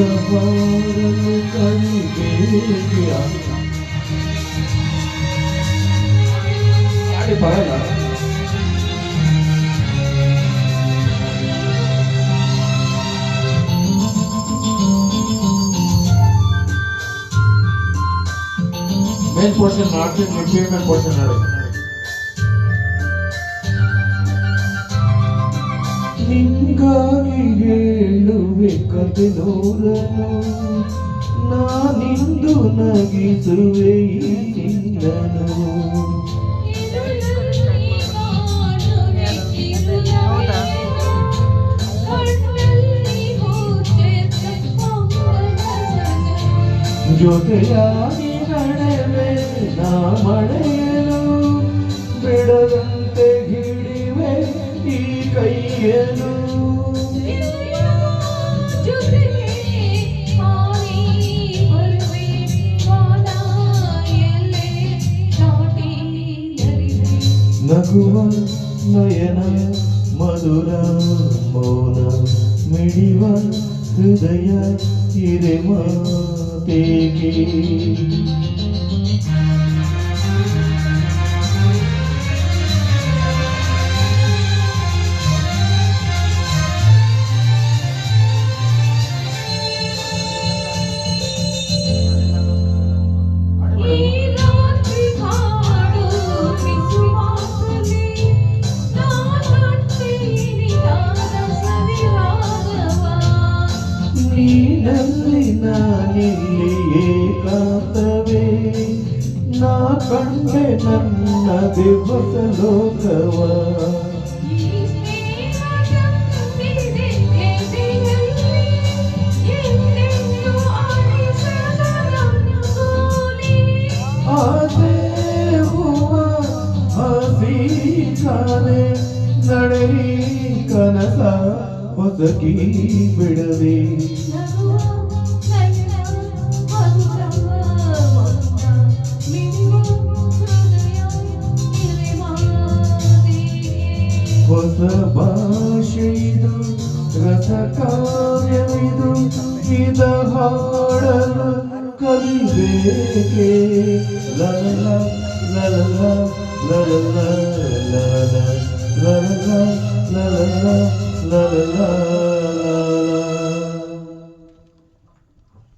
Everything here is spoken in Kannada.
ಹಾಡಲು ಕಲಿಬೇಕಿಯ ಹಾಡಿ ಬರಲ್ಲ ಮೇನ್ ಪೋರ್ಷನ್ ಮಾಡ್ತೀನಿ ಮಿಡ್ ಪೋರ್ಷನ್ ಹಾಡಿ ನಿಂಗಾಗಿ ಹೇಳುವೆ ಕತೆ ನೂರನು ನಾನಿಂದು ನಗಿಸುವೆ ಈ ನಿನ್ನನು ಜೊತೆಯಾಗಿ ನಡೆವೆ ನಾ ಮಳೆಯನು ಬಿಡದಂತೆ ಹಿಡಿವೆ ಈ ಕೈಯನು ನಗುವ ನಯನ ಮಧುರ ಮೌನ ಮಿಡಿವ ಹೃದಯ ಹಿರೆ ಮಾತೇಗೆ ನೀನಲ್ಲಿ ನಾನಿಲ್ಲಿ ಏಕಾಂತವೇ ನಾ ಕಂಡೆ ನನ್ನ ದಿವಸ ಲೋಕವ ಆಸೆ ಹೂವ ಹಸಿ ಕಾನೆ ನಡೆಯಿ ಕನಸ ಹೊಸಕಿ ಬಿಡದೆ ಹೊಸ ಭಾಷೆಯಿದು ರಸ ಕಾವ್ಯವಿದು ಇದ ಹಾಡಲು ಕಲಿಬೇಕೆ ಲಲ ಲಲ ಲಲ ಲಲ ಲಲ ಲಲ ಲಲ ಲಲ